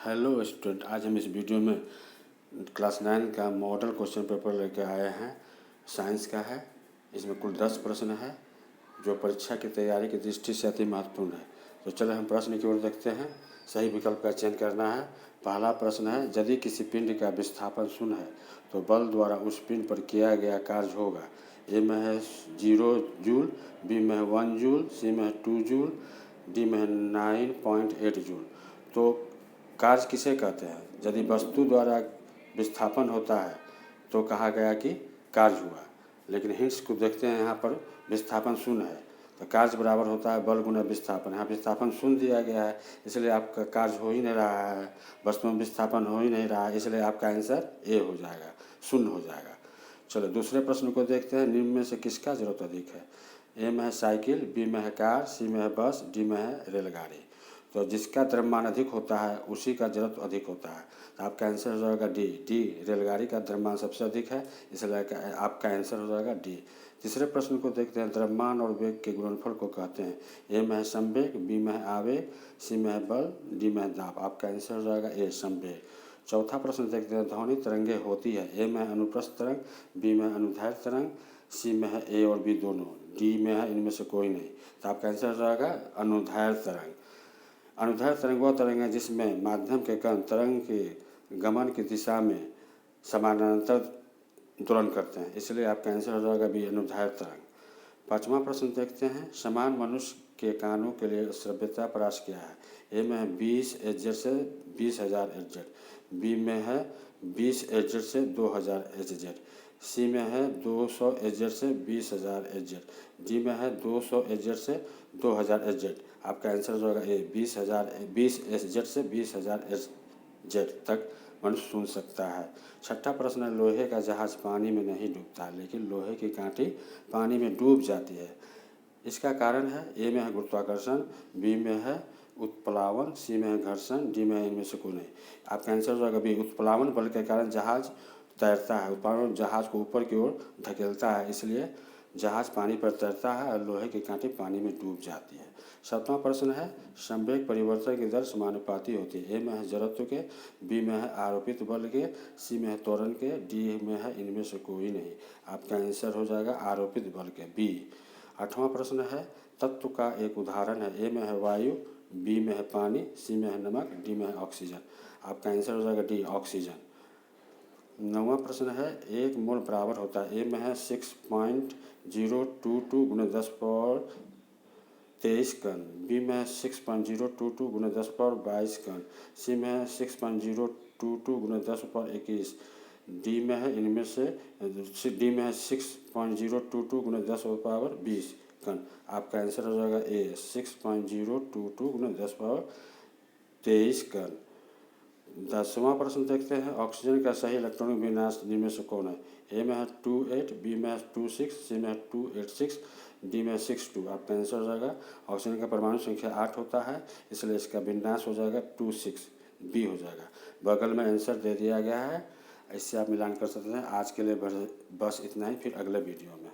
Hello student, आज हम इस वीडियो में क्लास 9 का मॉडल क्वेश्चन पेपर लेके आए हैं। साइंस का है। इसमें कुल 10 प्रश्न है जो परीक्षा की तैयारी की दृष्टि से अति महत्वपूर्ण है। तो चलो हम प्रश्न की ओर देखते हैं। सही विकल्प का चयन करना है। पहला प्रश्न है, यदि किसी पिंड का विस्थापन शून्य है तो बल द्वारा उस पिंड पर किया गया कार्य होगा। ए में है 0 जूल, बी में है 1 जूल, सी में है 2 जूल, डी में है 9.8 जूल। तो कार्य किसे कहते हैं? यदि वस्तु द्वारा विस्थापन होता है तो कहा गया कि कार्य हुआ, लेकिन हिंट्स को देखते हैं। यहाँ पर विस्थापन शून्य है तो कार्य बराबर होता है बल गुना विस्थापन। यहाँ विस्थापन शून्य दिया गया है, इसलिए आपका कार्य हो ही नहीं रहा है, वस्तु में विस्थापन हो ही नहीं रहा है, इसलिए आपका आंसर ए हो जाएगा, शून्य हो जाएगा। चलो दूसरे प्रश्न को देखते हैं। निम्न में से किसका जरूरत अधिक है? ए में है साइकिल, बी में है कार, सी में है बस, डी में है रेलगाड़ी। तो जिसका द्रव्यमान अधिक होता है उसी का जड़त्व अधिक होता है, तो आपका आंसर हो जाएगा डी। रेलगाड़ी का द्रव्यमान सबसे अधिक है, इसलिए आपका आंसर हो जाएगा डी। तीसरे प्रश्न को देखते हैं। द्रव्यमान और वेग के गुणनफल को कहते हैं। ए में है संवेग, बी में है आवेग, सी में है बल, डी में है दाब। आपका आंसर हो जाएगा ए, संवेग। चौथा प्रश्न देखते हैं। ध्वनि तरंगे होती है। ए में है अनुप्रस्थ तरंग, बी में है अनुदैर्ध्य तरंग, सी में है ए और बी दोनों, डी में है इनमें से कोई नहीं। तो आपका आंसर हो जाएगा अनुदैर्ध्य तरंग। अनुदैर्ध्य तरंग वह तरंग है जिसमें माध्यम के कण तरंग के गमन की दिशा में समानांतर दोलन करते हैं, इसलिए आपका आंसर हो जाएगा बी, अनुदैर्ध्य तरंग। पांचवा प्रश्न देखते हैं। समान मनुष्य के कानों के लिए श्रव्यता परास क्या है? ए में है 20 एचजेड से 20,000 एचजेड, बी में है 20 एचजेड से 2,000 एचजेड, सी में है 200 एचजेड से 20,000 एचजेड, डी में है 200 एचजेड से 2,000 एचजेड। आपका आंसर हो जाएगा ए, 20 एचजेड से 20,000 एचजेड तक मनुष्य सुन सकता है। छठा प्रश्न है। लोहे का जहाज पानी में नहीं डूबता लेकिन लोहे की कांटी पानी में डूब जाती है, इसका कारण है? ए में है गुरुत्वाकर्षण, बी में है उत्प्लावन, सी में है घर्षण, डी में है इनमें से कोई नहीं। आपका आंसर हो जाएगा बी, उत्प्लावन बल के कारण जहाज तैरता है। उत्प्लावन जहाज को ऊपर की ओर धकेलता है, इसलिए जहाज पानी पर तैरता है और लोहे की कांटी पानी में डूब जाती है। सातवां प्रश्न है। संवेग परिवर्तन की दर समानुपाती होती है। ए में है जड़त्व के, बी में है आरोपित बल के, सी में है त्वरण के, डी में है इनमें से कोई नहीं। आपका आंसर हो जाएगा आरोपित बल के, बी। आठवां प्रश्न है। तत्व का एक उदाहरण है। ए में है वायु, बी में है पानी, सी में है नमक, डी में है ऑक्सीजन। आपका आंसर हो जाएगा डी, ऑक्सीजन। नौवां प्रश्न है। एक मोल बराबर होता है। ए में है 6.022 गुणे 10 पावर 23 कण, बी में है 6.022 गुणे 10 पावर 22 कण, सी में है 6.022 गुणे 10 पावर 21, डी में है इनमें से 6.022 गुणे 10 पावर 20 कण। आपका आंसर हो जाएगा ए, 6.022 गुणे 10 पावर 23 कण। 10वां प्रश्न देखते हैं। ऑक्सीजन का सही इलेक्ट्रॉनिक विन्यास निम्न में से कौन है? ए में है 28, बी में है 26, सी में है 286, डी में है 62। आपका आंसर हो जाएगा ऑक्सीजन का परमाणु संख्या 8 होता है, इसलिए इसका विन्यास हो जाएगा 26, बी हो जाएगा। बगल में आंसर दे दिया गया है, इससे आप मिलान कर सकते हैं। आज के लिए बस इतना ही, फिर अगले वीडियो में।